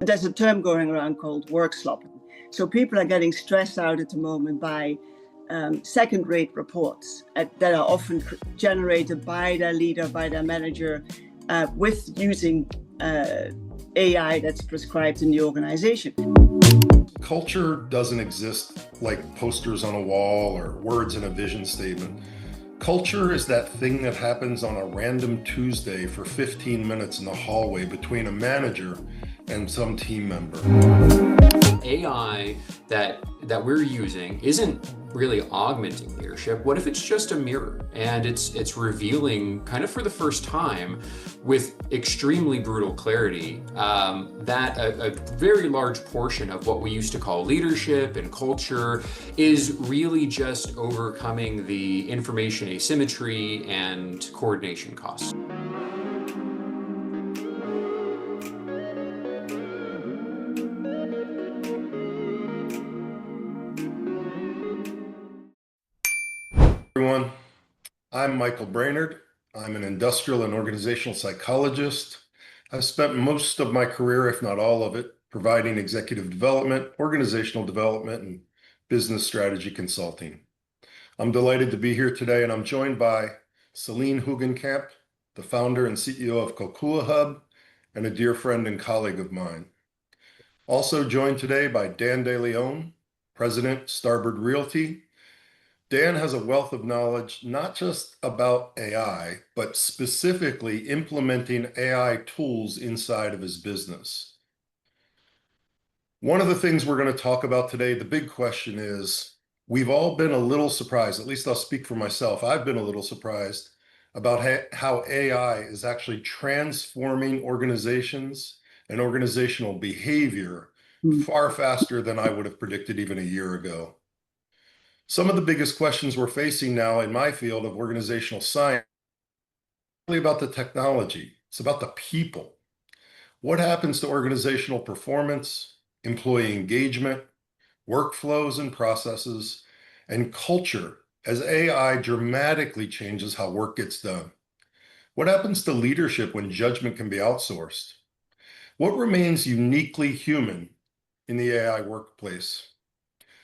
There's a term going around called work slop. So people are getting stressed out at the moment by second-rate reports that are often generated by their leader, by their manager, with using AI that's prescribed in the organization. Culture doesn't exist like posters on a wall or words in a vision statement. Culture is that thing that happens on a random Tuesday for 15 minutes in the hallway between a manager and some team member. AI that we're using isn't really augmenting leadership. What if it's just a mirror and it's revealing kind of for the first time with extremely brutal clarity that a very large portion of what we used to call leadership and culture is really just overcoming the information asymmetry and coordination costs. Everyone, I'm Michael Brainard. I'm an industrial and organizational psychologist. I've spent most of my career, if not all of it, providing executive development, organizational development, and business strategy consulting. I'm delighted to be here today, and I'm joined by Cellene Hoogenkamp, the founder and CEO of Kōkua Hub, and a dear friend and colleague of mine. Also joined today by Dan De Leon, President, Starboard Realty. Dan has a wealth of knowledge, not just about AI, but specifically implementing AI tools inside of his business. One of the things we're going to talk about today, the big question is, we've all been a little surprised, at least I'll speak for myself, I've been a little surprised about how AI is actually transforming organizations and organizational behavior far faster than I would have predicted even a year ago. Some of the biggest questions we're facing now in my field of organizational science are really about the technology. It's about the people. What happens to organizational performance, employee engagement, workflows and processes, and culture as AI dramatically changes how work gets done? What happens to leadership when judgment can be outsourced? What remains uniquely human in the AI workplace?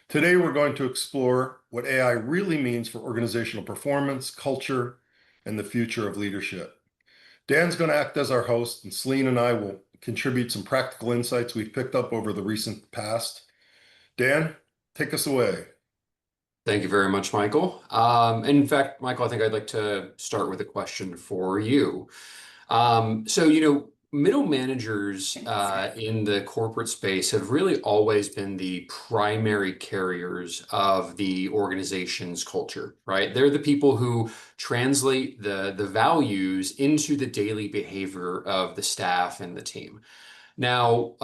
Today, we're going to explore what AI really means for organizational performance, culture, and the future of leadership. Dan's going to act as our host, and Cellene and I will contribute some practical insights we've picked up over the recent past. Dan, take us away. Thank you very much, Michael. In fact, Michael, I think I'd like to start with a question for you. Middle managers in the corporate space have really always been the primary carriers of the organization's culture, right? They're the people who translate the values into the daily behavior of the staff and the team. Now,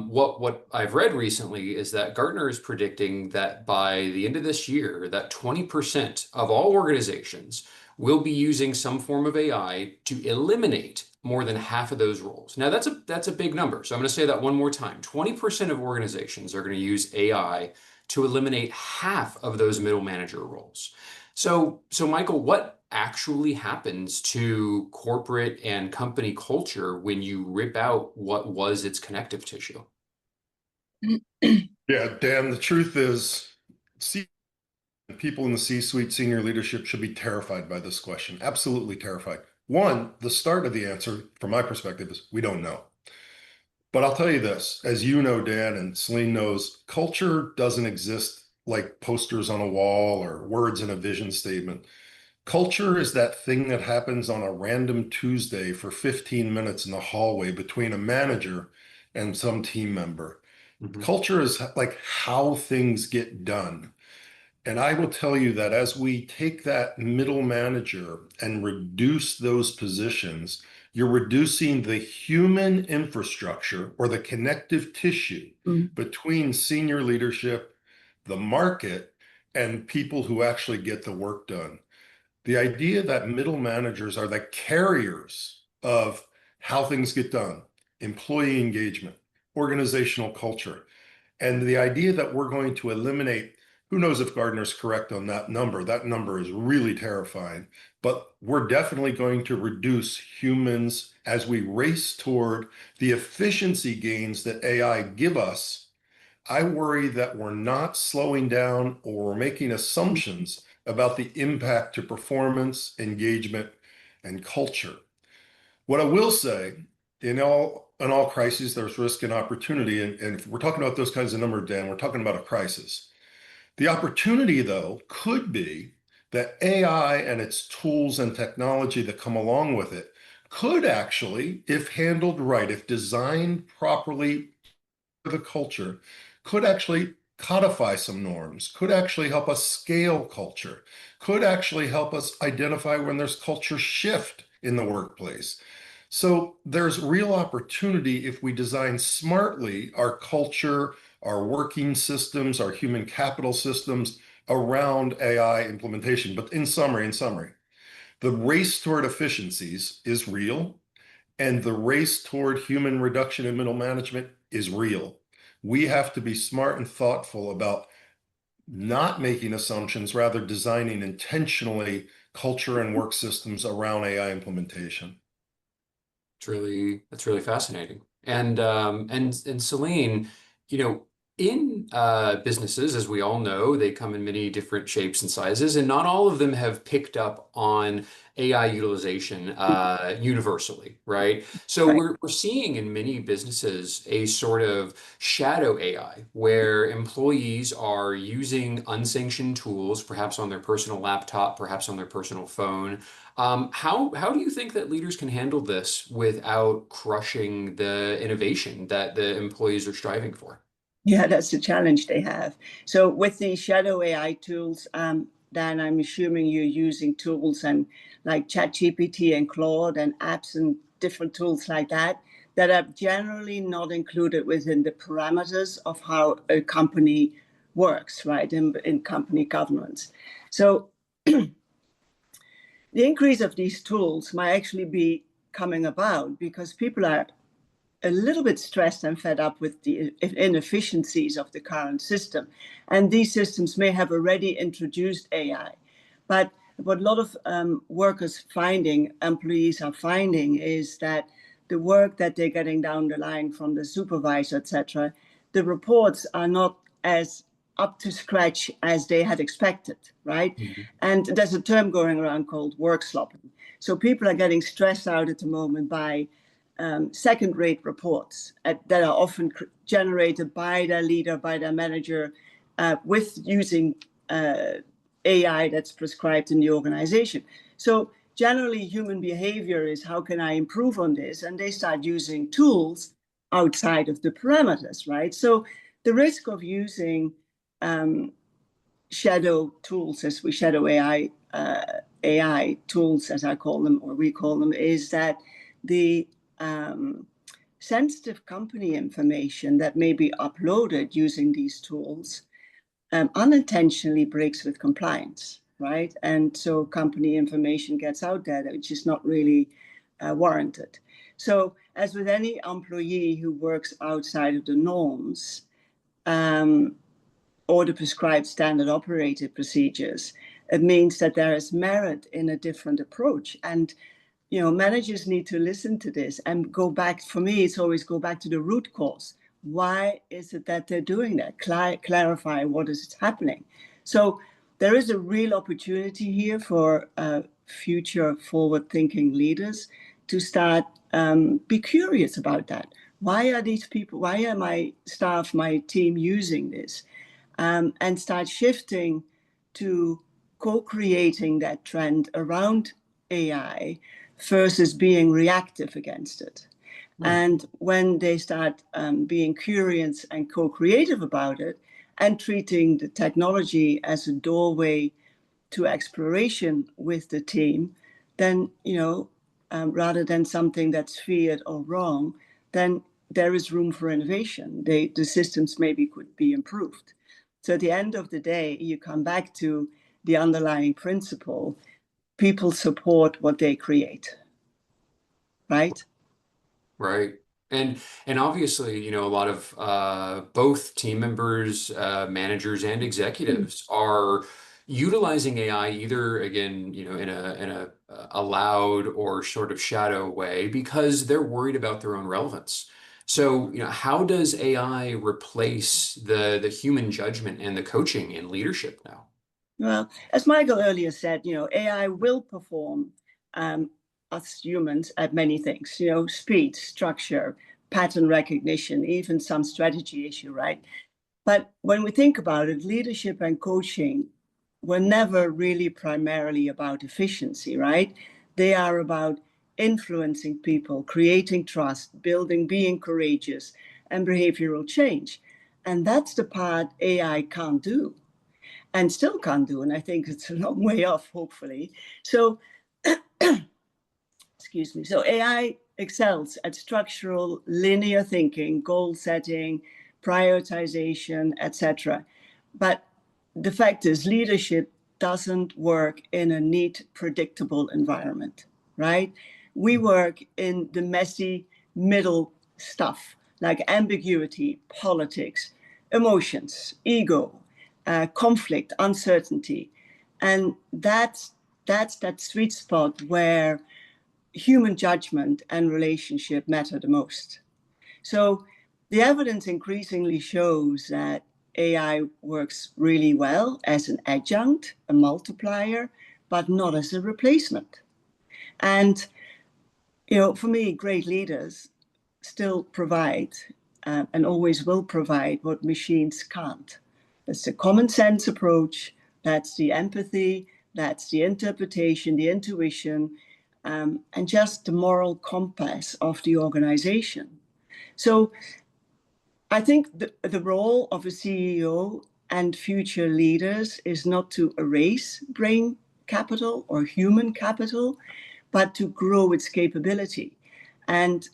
what I've read recently is that Gartner is predicting that by the end of this year, that 20% of all organizations will be using some form of AI to eliminate more than half of those roles. Now, that's a big number. So I'm going to say that one more time. 20% of organizations are going to use AI to eliminate half of those middle manager roles. So Michael, what actually happens to corporate and company culture when you rip out what was its connective tissue? Yeah, Dan, the truth is, people in the C-suite, senior leadership should be terrified by this question. Absolutely terrified. One, the start of the answer, from my perspective, is we don't know. But I'll tell you this, as you know, Dan, and Cellene knows, culture doesn't exist like posters on a wall or words in a vision statement. Culture is that thing that happens on a random Tuesday for 15 minutes in the hallway between a manager and some team member. Culture is like how things get done. And I will tell you that as we take that middle manager and reduce those positions, you're reducing the human infrastructure or the connective tissue between senior leadership, the market, and people who actually get the work done. The idea that middle managers are the carriers of how things get done, employee engagement, organizational culture, and the idea that we're going to eliminate Who knows if Gardner's correct on that number? That number is really terrifying, but we're definitely going to reduce humans as we race toward the efficiency gains that AI give us. I worry that we're not slowing down or we're making assumptions about the impact to performance, engagement, and culture. What I will say, in all crises, there's risk and opportunity. And if we're talking about those kinds of numbers, Dan, we're talking about a crisis. The opportunity, though, could be that AI and its tools and technology that come along with it could actually, if handled right, if designed properly for the culture, could actually codify some norms, could actually help us scale culture, could actually help us identify when there's culture shift in the workplace. So there's real opportunity if we design smartly our culture, our working systems, our human capital systems around AI implementation. But in summary, the race toward efficiencies is real, and the race toward human reduction in middle management is real. We have to be smart and thoughtful about not making assumptions, rather designing intentionally culture and work systems around AI implementation. That's really fascinating. And Cellene, you know, in businesses, as we all know, they come in many different shapes and sizes, and not all of them have picked up on AI utilization universally, right? So Right. we're seeing in many businesses a sort of shadow AI where employees are using unsanctioned tools, perhaps on their personal laptop, perhaps on their personal phone. How do you think that leaders can handle this without crushing the innovation that the employees are striving for? Yeah, that's the challenge they have. So with the shadow AI tools, Dan, I'm assuming you're using tools and like ChatGPT and Claude and apps and different tools like that that are generally not included within the parameters of how a company works, right, in company governance. So the increase of these tools might actually be coming about because people are a little bit stressed and fed up with the inefficiencies of the current system. And these systems may have already introduced AI. But what a lot of employees are finding, is that the work that they're getting down the line from the supervisor, etc., the reports are not as up to scratch as they had expected, right? Mhm. And there's a term going around called work slopping. So people are getting stressed out at the moment by second-rate reports that are often generated by their leader, by their manager, with using AI that's prescribed in the organization. So generally, human behavior is, how can I improve on this? And they start using tools outside of the parameters, right? So the risk of using shadow tools, shadow AI tools, as I call them, or we call them, is that the sensitive company information that may be uploaded using these tools unintentionally breaks with compliance, right? And so company information gets out there, which is not really warranted. So as with any employee who works outside of the norms or the prescribed standard operating procedures, it means that there is merit in a different approach. And managers need to listen to this and go back. For me, it's always go back to the root cause. Why is it that they're doing that? Clarify what is happening. So there is a real opportunity here for future forward-thinking leaders to start be curious about that. Why are my staff, my team using this? And start shifting to co-creating that trend around AI versus being reactive against it. And when they start being curious and co-creative about it, and treating the technology as a doorway to exploration with the team, then, rather than something that's feared or wrong, then there is room for innovation. The systems maybe could be improved. So at the end of the day, you come back to the underlying principle: people support what they create, right? Right. And obviously, you know, a lot of both team members, managers, and executives are utilizing AI either again, you know, in a loud or sort of shadow way because they're worried about their own relevance. So, you know, how does AI replace the human judgment and the coaching and leadership now? Well, as Michael earlier said, you know, AI will perform us humans at many things, you know, speed, structure, pattern recognition, even some strategy issue, right? But when we think about it, leadership and coaching were never really primarily about efficiency, right? They are about influencing people, creating trust, building, being courageous, and behavioral change. And that's the part AI can't do and still can't do. And I think it's a long way off, hopefully. So, excuse me. So AI excels at structural, linear thinking, goal setting, prioritization, etc. But the fact is, leadership doesn't work in a neat, predictable environment, right? We work in the messy middle stuff like ambiguity, politics, emotions, ego, conflict, uncertainty. And that's that sweet spot where human judgment and relationship matter the most. So the evidence increasingly shows that AI works really well as an adjunct, a multiplier, but not as a replacement. And, you know, for me, great leaders still provide and always will provide what machines can't. That's the common sense approach, that's the empathy, that's the interpretation, the intuition, and just the moral compass of the organization. So I think the role of a CEO and future leaders is not to erase brain capital or human capital, but to grow its capability and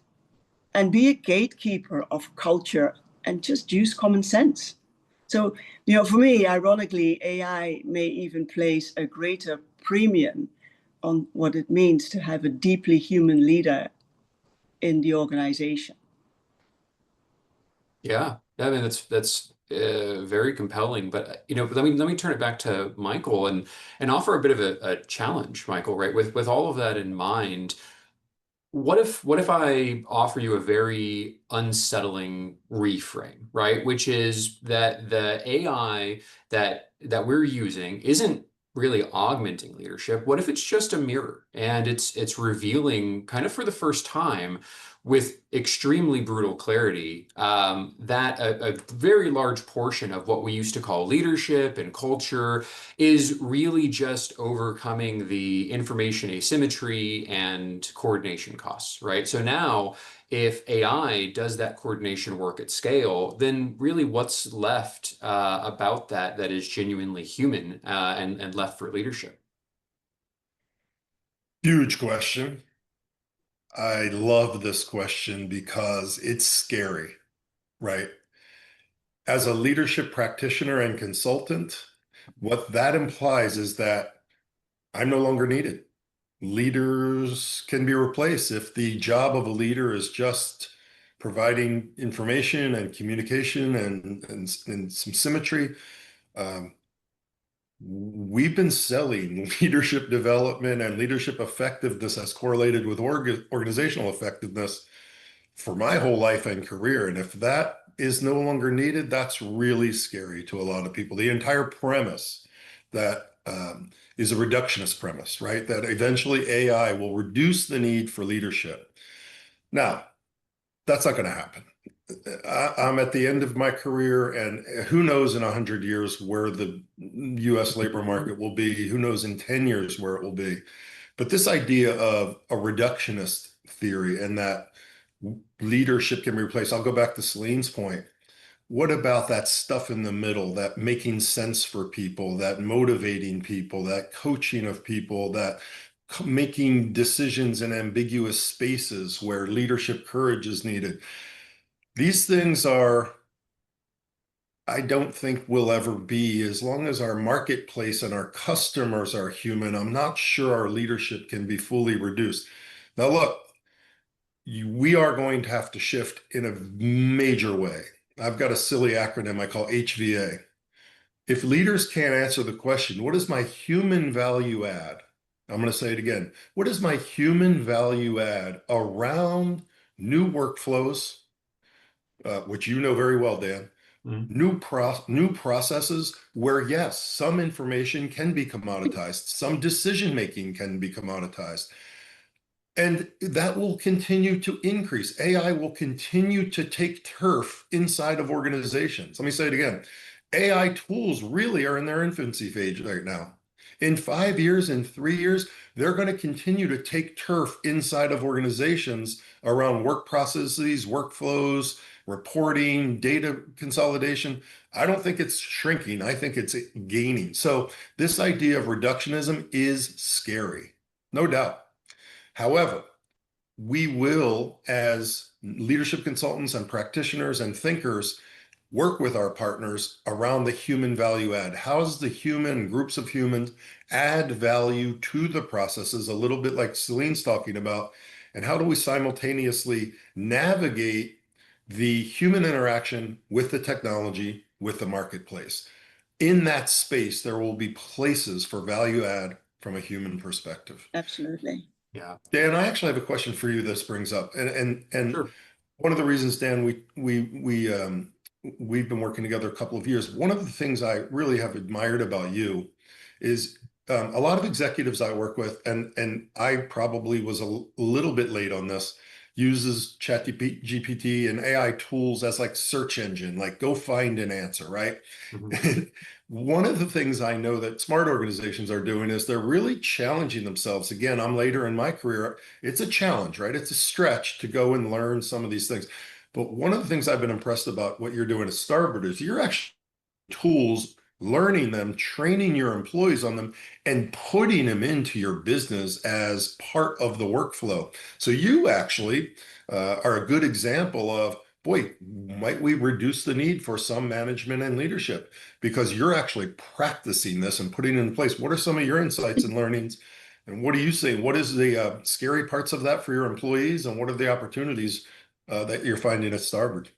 be a gatekeeper of culture and just use common sense. So, you know, for me, ironically, AI may even place a greater premium on what it means to have a deeply human leader in the organization. Yeah, I mean that's very compelling. But you know, let me turn it back to Michael and offer a bit of a challenge, Michael. Right, with all of that in mind, what if I offer you a very unsettling reframe, right? Which is that the AI that we're using isn't really augmenting leadership. What if it's just a mirror and it's revealing kind of for the first time with extremely brutal clarity that a very large portion of what we used to call leadership and culture is really just overcoming the information asymmetry and coordination costs, right? So now, if AI does that coordination work at scale, then really what's left about that is genuinely human and left for leadership? Huge question. I love this question because it's scary, right? As a leadership practitioner and consultant, what that implies is that I'm no longer needed. Leaders can be replaced if the job of a leader is just providing information and communication and some symmetry. We've been selling leadership development and leadership effectiveness as correlated with organizational effectiveness for my whole life and career. And if that is no longer needed, that's really scary to a lot of people. The entire premise that is a reductionist premise, right? That eventually AI will reduce the need for leadership. Now, that's not going to happen. I'm at the end of my career, and who knows in 100 years where the US labor market will be, who knows in 10 years where it will be. But this idea of a reductionist theory and that leadership can be replaced, I'll go back to Cellene's point. What about that stuff in the middle, that making sense for people, that motivating people, that coaching of people, that making decisions in ambiguous spaces where leadership courage is needed? These things are, I don't think will ever be, as long as our marketplace and our customers are human, I'm not sure our leadership can be fully reduced. Now, look, we are going to have to shift in a major way. I've got a silly acronym I call HVA. If leaders can't answer the question, what is my human value add? I'm going to say it again. What is my human value add around new workflows, which you know very well, Dan, new processes where, yes, some information can be commoditized, some decision-making can be commoditized. And that will continue to increase. AI will continue to take turf inside of organizations. Let me say it again. AI tools really are in their infancy phase right now. In 5 years, in 3 years, they're going to continue to take turf inside of organizations around work processes, workflows, reporting, data consolidation. I don't think it's shrinking. I think it's gaining. So this idea of reductionism is scary, no doubt. However, we will, as leadership consultants and practitioners and thinkers, work with our partners around the human value add. How does the human, groups of humans, add value to the processes, a little bit like Celene's talking about, and how do we simultaneously navigate the human interaction with the technology, with the marketplace? In that space, there will be places for value add from a human perspective. Absolutely. Yeah. Dan, I actually have a question for you this brings up. And Sure. one of the reasons, Dan, we've been working together a couple of years. One of the things I really have admired about you is a lot of executives I work with, and I probably was a little bit late on this, uses ChatGPT and AI tools as like search engine, like go find an answer, right? One of the things I know that smart organizations are doing is they're really challenging themselves. Again, I'm later in my career. It's a challenge, right? It's a stretch to go and learn some of these things. But one of the things I've been impressed about what you're doing at Starboard is you're actually tools, learning them, training your employees on them, and putting them into your business as part of the workflow. So you actually are a good example of, boy, might we reduce the need for some management and leadership because you're actually practicing this and putting it in place. What are some of your insights and learnings? And what do you say? What is the scary parts of that for your employees? And what are the opportunities that you're finding at Starboard?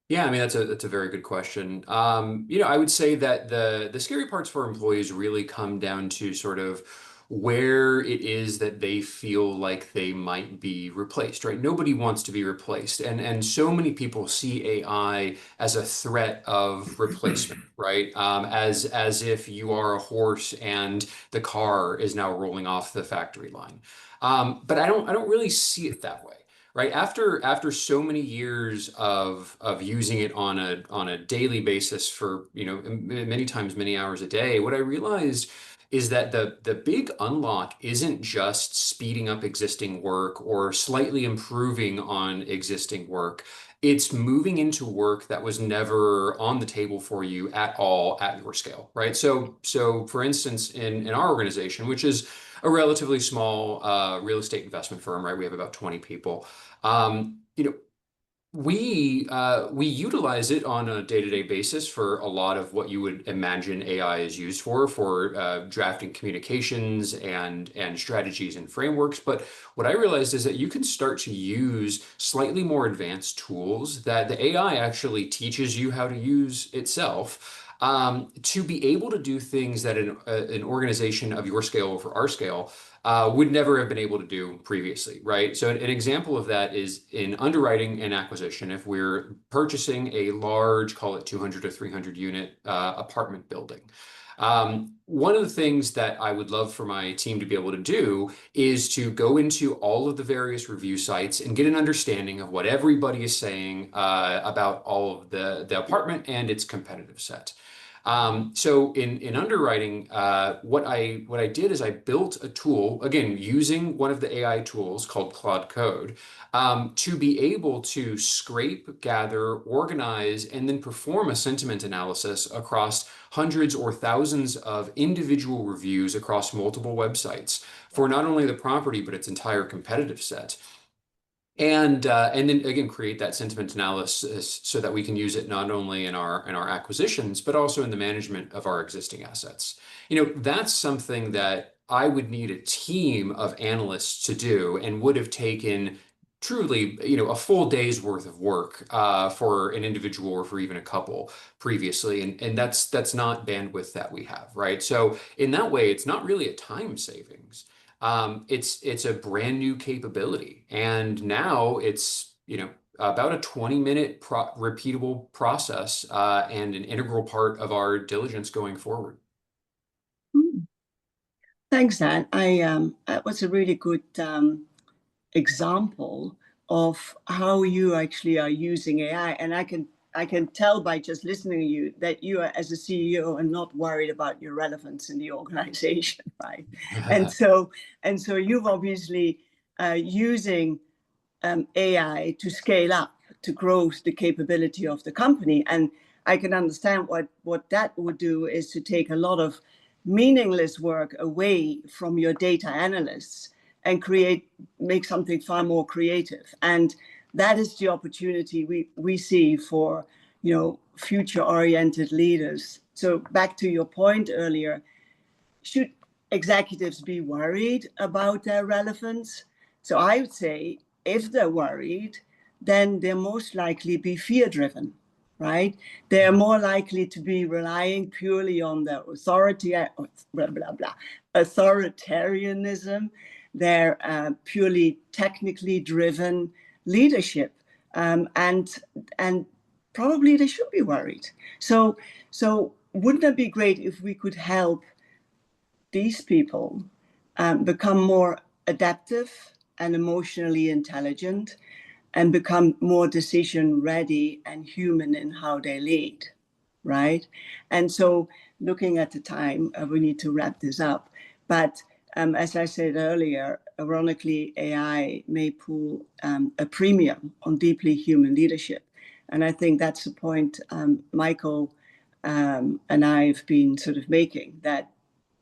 Yeah, I mean that's a very good question. I would say that the scary parts for employees really come down to sort of where it is that they feel like they might be replaced, right? Nobody wants to be replaced, and so many people see AI as a threat of replacement, right? As if you are a horse and the car is now rolling off the factory line. But I don't really see it that way. Right after so many years of using it on a daily basis for many times many hours a day, what I realized is that the big unlock isn't just speeding up existing work or slightly improving on existing work. It's moving into work that was never on the table for you at all at your scale, right? So for instance, in our organization, which is a relatively small real estate investment firm, right? We have about 20 people. We utilize it on a day-to-day basis for a lot of what you would imagine AI is used for drafting communications and strategies and frameworks. But what I realized is that you can start to use slightly more advanced tools that the AI actually teaches you how to use itself. To be able to do things that an organization of your scale or for our scale would never have been able to do previously, right? So an example of that is in underwriting and acquisition. If we're purchasing a large, call it 200 to 300 unit apartment building, one of the things that I would love for my team to be able to do is to go into all of the various review sites and get an understanding of what everybody is saying about all of the apartment and its competitive set. So in underwriting, what I did is I built a tool, again, using one of the AI tools called Claude Code, to be able to scrape, gather, organize, and then perform a sentiment analysis across hundreds or thousands of individual reviews across multiple websites for not only the property, but its entire competitive set. And then again, create that sentiment analysis so that we can use it not only in our acquisitions, but also in the management of our existing assets. That's something that I would need a team of analysts to do and would have taken truly, a full day's worth of work for an individual or for even a couple previously. And that's not bandwidth that we have, right? So in that way, it's not really a time savings. It's a brand new capability. And now it's, about a 20-minute repeatable process and an integral part of our diligence going forward. Thanks, Dan. That was a really good example of how you actually are using AI, and I can tell by just listening to you that you are, as a CEO, are not worried about your relevance in the organization, right? and so you've obviously using AI to scale up, to grow the capability of the company, and I can understand what that would do is to take a lot of meaningless work away from your data analysts and make something far more creative. And that is the opportunity we see for, future-oriented leaders. So back to your point earlier, should executives be worried about their relevance? So I would say if they're worried, then they're most likely be fear-driven, right? They're more likely to be relying purely on their authoritarianism, their purely technically driven leadership, and probably they should be worried. So wouldn't it be great if we could help these people become more adaptive and emotionally intelligent and become more decision ready and human in how they lead, right? And so looking at the time, we need to wrap this up. But as I said earlier, ironically, AI may pull a premium on deeply human leadership. And I think that's the point Michael and I have been sort of making, that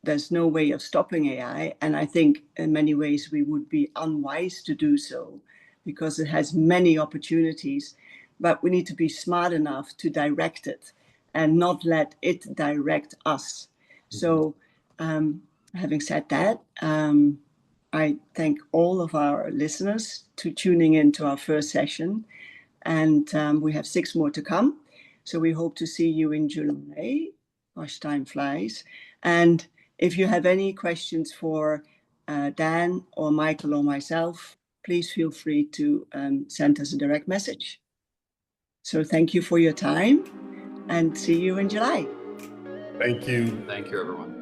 there's no way of stopping AI. And I think in many ways we would be unwise to do so because it has many opportunities, but we need to be smart enough to direct it and not let it direct us. So having said that, I thank all of our listeners to tuning into our first session, and we have 6 more to come. So we hope to see you in July. Gosh, time flies. And if you have any questions for Dan or Michael or myself, please feel free to send us a direct message. So thank you for your time and see you in July. Thank you. Thank you, everyone.